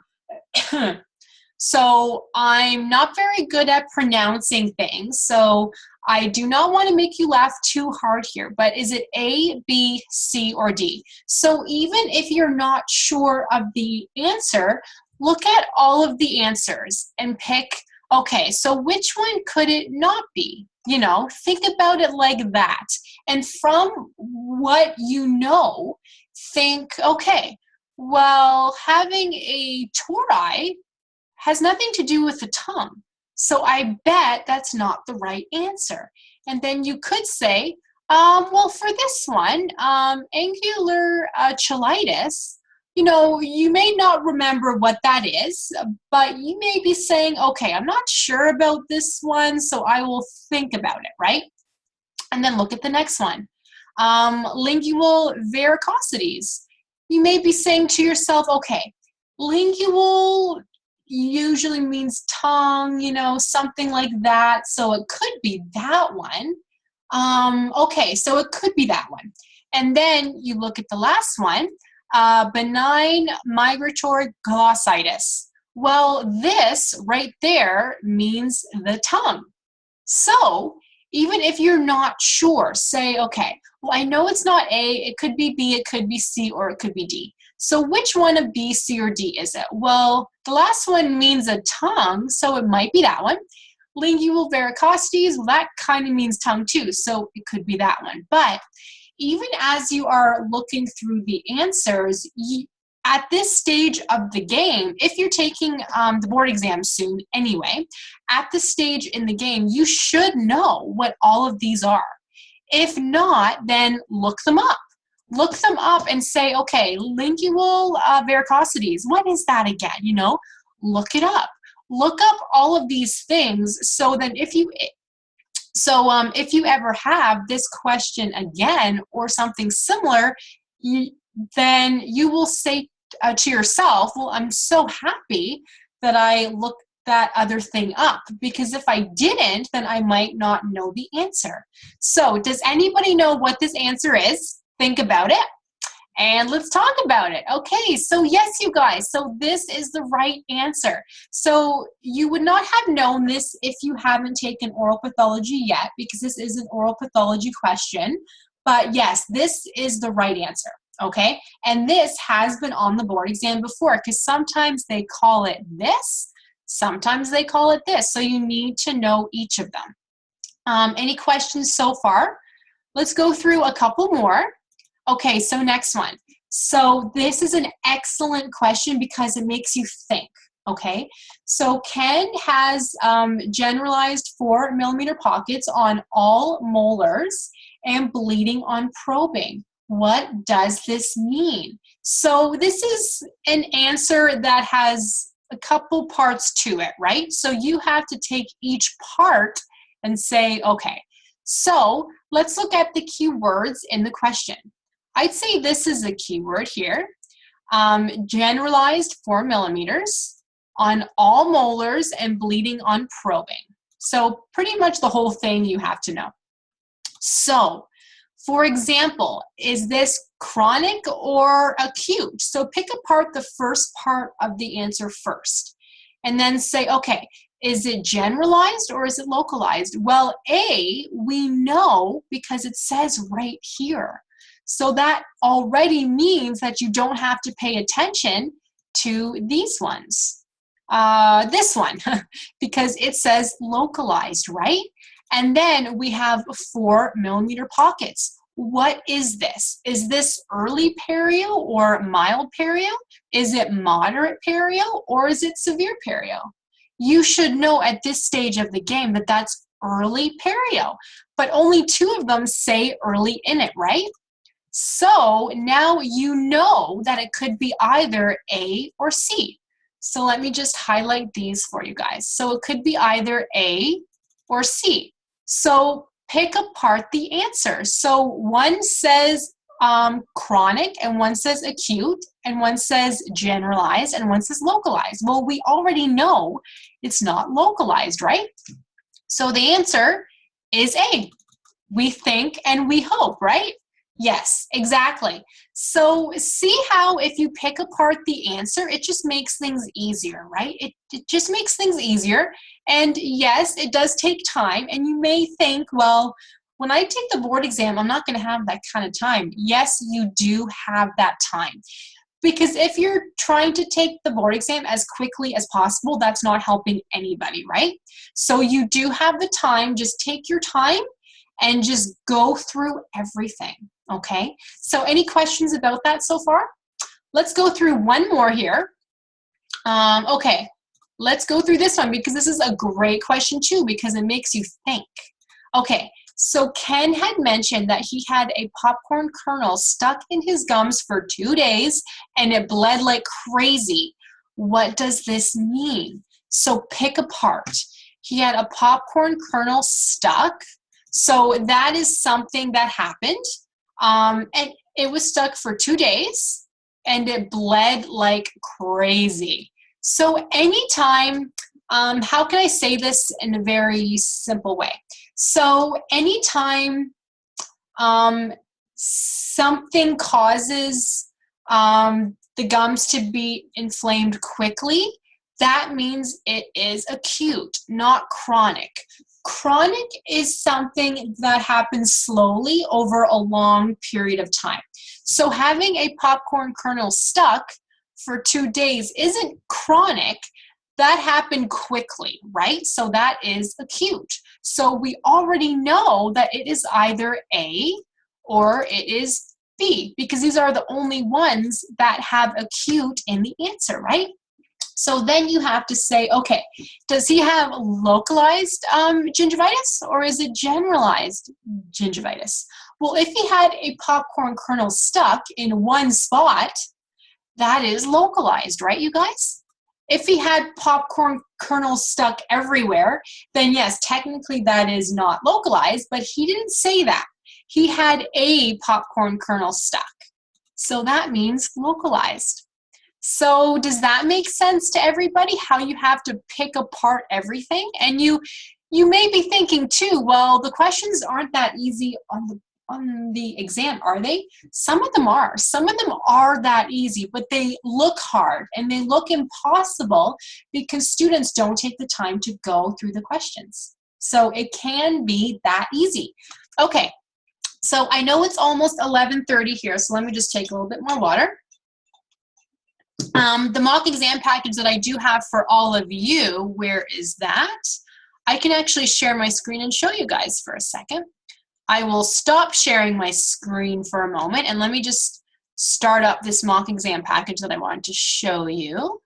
So I'm not very good at pronouncing things, so I do not want to make you laugh too hard here, but is it A, B, C, or D? So even if you're not sure of the answer, look at all of the answers and pick, okay, so which one could it not be? You know, think about it like that. And from what you know, think, okay, well, having a tori has nothing to do with the tongue. So I bet that's not the right answer. And then you could say, well, for this one, angular cheilitis, you know, you may not remember what that is, but you may be saying, okay, I'm not sure about this one, so I will think about it, right? And then look at the next one. Lingual varicosities. You may be saying to yourself, okay, lingual usually means tongue, you know, something like that. So it could be that one. Okay, so it could be that one. And then you look at the last one, benign migratory glossitis. Well, this right there means the tongue. So even if you're not sure, say, okay, well, I know it's not A, it could be B, it could be C, or it could be D. So which one of B, C, or D is it? Well, the last one means a tongue, so it might be that one. Lingual varicosities, well, that kind of means tongue too, so it could be that one. But even as you are looking through the answers, at this stage of the game, if you're taking the board exam soon anyway, at this stage in the game, you should know what all of these are. If not, then look them up. Look them up and say, okay, lingual varicosities, what is that again? You know, look it up. Look up all of these things so that if you ever have this question again or something similar, then you will say to yourself, well, I'm so happy that I looked that other thing up, because if I didn't, then I might not know the answer. So does anybody know what this answer is? Think about it. And let's talk about it. Okay, so yes, you guys, so this is the right answer. So you would not have known this if you haven't taken oral pathology yet, because this is an oral pathology question. But yes, this is the right answer, okay? And this has been on the board exam before, because sometimes they call it this, sometimes they call it this. So you need to know each of them. Any questions so far? Let's go through a couple more. Okay, so next one. So this is an excellent question because it makes you think, okay? So Ken has generalized 4mm pockets on all molars and bleeding on probing. What does this mean? So this is an answer that has a couple parts to it, right? So you have to take each part and say, okay, so let's look at the keywords in the question. I'd say this is a keyword here. Generalized 4mm on all molars and bleeding on probing. So pretty much the whole thing you have to know. So, for example, is this chronic or acute? So pick apart the first part of the answer first. And then say, okay, is it generalized or is it localized? Well, A, we know because it says right here. So that already means that you don't have to pay attention to these ones. This one, because it says localized, right? And then we have 4mm pockets. What is this? Is this early perio or mild perio? Is it moderate perio or is it severe perio? You should know at this stage of the game that that's early perio, but only 2 of them say early in it, right? So now you know that it could be either A or C. So let me just highlight these for you guys. So it could be either A or C. So pick apart the answer. So one says chronic and one says acute and one says generalized and one says localized. Well, we already know it's not localized, right? So the answer is A. We think and we hope, right? Yes, exactly. So see how if you pick apart the answer, it just makes things easier, right? It just makes things easier. And yes, it does take time. And you may think, well, when I take the board exam, I'm not going to have that kind of time. Yes, you do have that time. Because if you're trying to take the board exam as quickly as possible, that's not helping anybody, right? So you do have the time. Just take your time and just go through everything. Okay, so any questions about that so far? Let's go through one more here. Okay, let's go through this one because this is a great question too because it makes you think. Okay, so Ken had mentioned that he had a popcorn kernel stuck in his gums for 2 days and it bled like crazy. What does this mean? So pick apart. He had a popcorn kernel stuck. So that is something that happened. And it was stuck for 2 days, and it bled like crazy. So anytime, how can I say this in a very simple way? So anytime something causes the gums to be inflamed quickly, that means it is acute, not chronic. Chronic is something that happens slowly over a long period of time. So having a popcorn kernel stuck for 2 days isn't chronic. That happened quickly, right? So that is acute. So we already know that it is either A or it is B, because these are the only ones that have acute in the answer, right? So then you have to say, okay, does he have localized gingivitis, or is it generalized gingivitis? Well, if he had a popcorn kernel stuck in one spot, that is localized, right, you guys? If he had popcorn kernels stuck everywhere, then yes, technically that is not localized, but he didn't say that. He had a popcorn kernel stuck. So that means localized. So does that make sense to everybody, how you have to pick apart everything? And you may be thinking too, well, the questions aren't that easy on the exam, are they? Some of them are. Some of them are that easy, but they look hard and they look impossible because students don't take the time to go through the questions. So it can be that easy. Okay, so I know it's almost 11:30 here, so let me just take a little bit more water. The mock exam package that I do have for all of you, where is that? I can actually share my screen and show you guys for a second. I will stop sharing my screen for a moment, and let me just start up this mock exam package that I wanted to show you.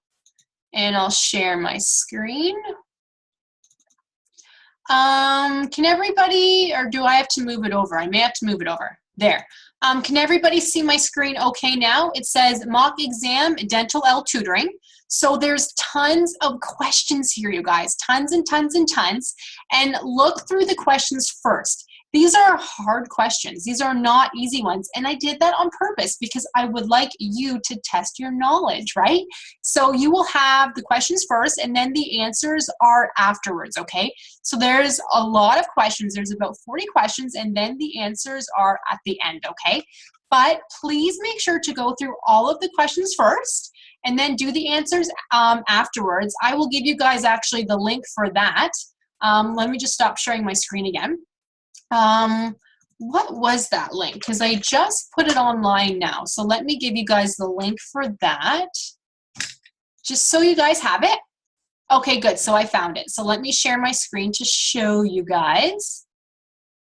And I'll share my screen. Can everybody, or do I have to move it over? I may have to move it over. There. Can everybody see my screen okay now? It says mock exam, Dentalelle Tutoring. So there's tons of questions here, you guys, tons and tons and tons. And look through the questions first. These are hard questions. These are not easy ones. And I did that on purpose because I would like you to test your knowledge, right? So you will have the questions first and then the answers are afterwards, okay? So there's a lot of questions. There's about 40 questions and then the answers are at the end, okay? But please make sure to go through all of the questions first and then do the answers afterwards. I will give you guys actually the link for that. Let me just stop sharing my screen again. What was that link? Because I just put it online now. So let me give you guys the link for that, just so you guys have it. Okay, good. So I found it. So let me share my screen to show you guys.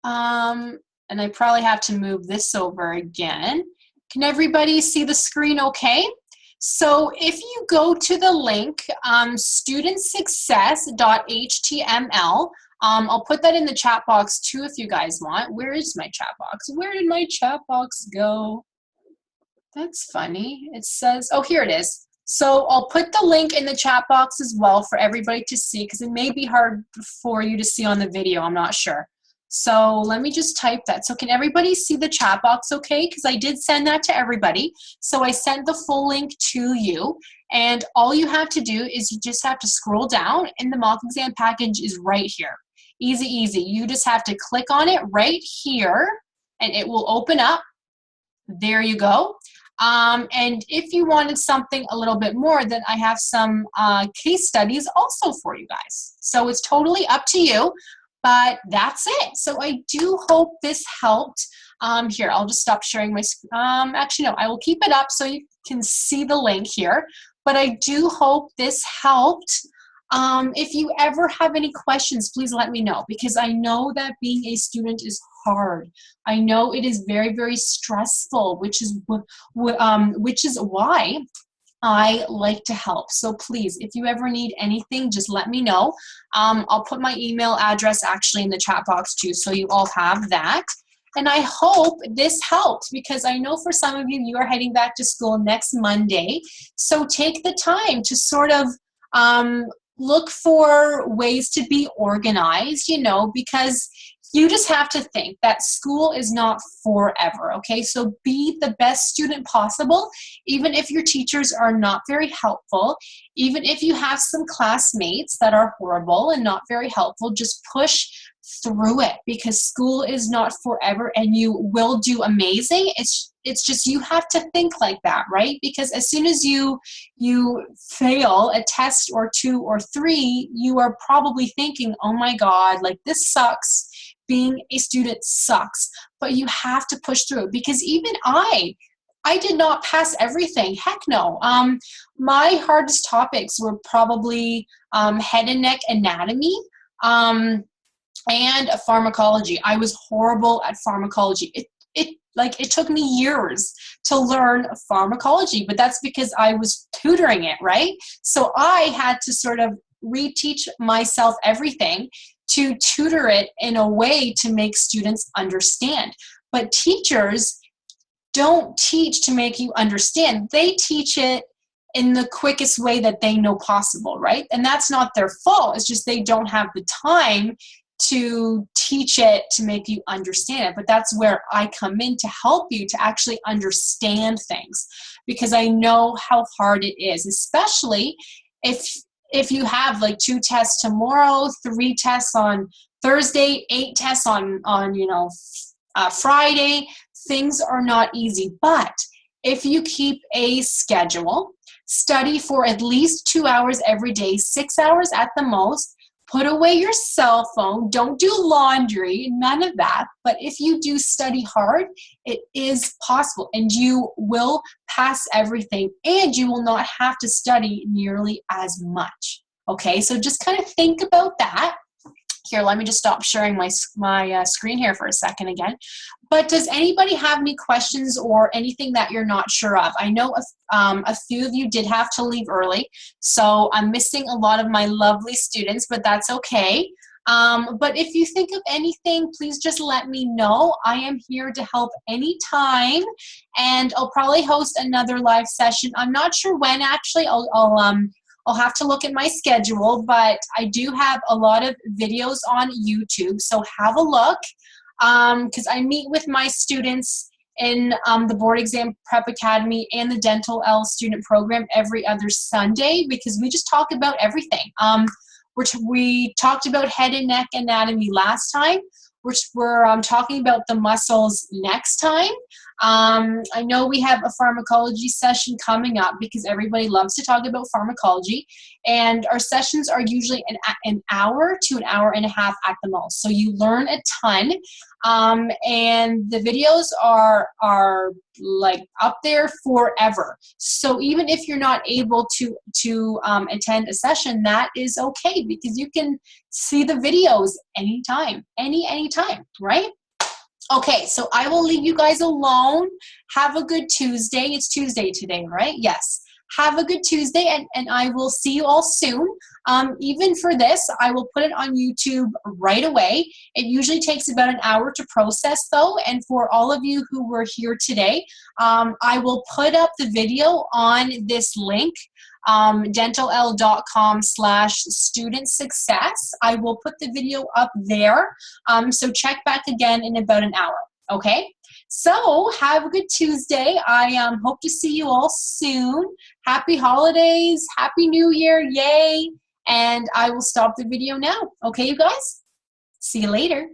And I probably have to move this over again. Can everybody see the screen okay? So if you go to the link, studentsuccess.html, I'll put that in the chat box too if you guys want. Where is my chat box? Where did my chat box go? That's funny. It says, oh, here it is. So I'll put the link in the chat box as well for everybody to see because it may be hard for you to see on the video. I'm not sure. So let me just type that. So can everybody see the chat box okay? Because I did send that to everybody. So I sent the full link to you. And all you have to do is you just have to scroll down and the mock exam package is right here. Easy, easy. You just have to click on it right here and it will open up. There you go. And if you wanted something a little bit more, then I have some case studies also for you guys. So it's totally up to you, but that's it. So I do hope this helped. Here, I'll just stop sharing my screen. Actually, no, I will keep it up so you can see the link here. But I do hope this helped. If you ever have any questions, please let me know because I know that being a student is hard. I know it is very, very stressful, which is why I like to help. So please, if you ever need anything, just let me know. I'll put my email address actually in the chat box too, so you all have that. And I hope this helped because I know for some of you, you are heading back to school next Monday. So take the time to sort of look for ways to be organized, you know, because you just have to think that school is not forever, okay? So be the best student possible, even if your teachers are not very helpful, even if you have some classmates that are horrible and not very helpful, just push through it, because school is not forever and you will do amazing. It's just you have to think like that, right? Because as soon as you fail a test or 2 or 3, you are probably thinking, oh my God, like this sucks. Being a student sucks. But you have to push through it, because even I did not pass everything. Heck no. My hardest topics were probably head and neck anatomy, and pharmacology. I was horrible at pharmacology. It took me years to learn pharmacology, but that's because I was tutoring it, right? So I had to sort of reteach myself everything to tutor it in a way to make students understand. But teachers don't teach to make you understand. They teach it in the quickest way that they know possible, right? And that's not their fault. It's just they don't have the time to teach it to make you understand it. But that's where I come in to help you to actually understand things, because I know how hard it is, especially if you have like 2 tests tomorrow, 3 tests on Thursday, 8 tests on Friday. Things are not easy. But if you keep a schedule, study for at least 2 hours every day, 6 hours at the most. Put away your cell phone. Don't do laundry, none of that. But if you do study hard, it is possible, and you will pass everything, and you will not have to study nearly as much. Okay, so just kind of think about that. Here, let me just stop sharing my screen here for a second again. But does anybody have any questions or anything that you're not sure of? I know a few of you did have to leave early, so I'm missing a lot of my lovely students, but that's okay. But if you think of anything, please just let me know. I am here to help anytime, and I'll probably host another live session. I'm not sure when, actually. I'll have to look at my schedule, but I do have a lot of videos on YouTube, so have a look, because I meet with my students in the Board Exam Prep Academy and the Dentalelle student program every other Sunday, because we just talk about everything. We talked about head and neck anatomy last time, which we're talking about the muscles next time. I know we have a pharmacology session coming up, because everybody loves to talk about pharmacology, and our sessions are usually an hour to an hour and a half at the most. So you learn a ton, and the videos are like up there forever. So even if you're not able to attend a session, that is okay, because you can see the videos anytime, anytime, right? Okay, so I will leave you guys alone. Have a good Tuesday. It's Tuesday today, right? Yes. Have a good Tuesday, and I will see you all soon. Even for this, I will put it on YouTube right away. It usually takes about an hour to process, though, and for all of you who were here today, I will put up the video on this link, dentalelle.com/student success. I will put the video up there, so check back again in about an hour, okay? So have a good Tuesday. I hope to see you all soon. Happy holidays, Happy New Year, yay! And I will stop the video now. Okay, you guys? See you later.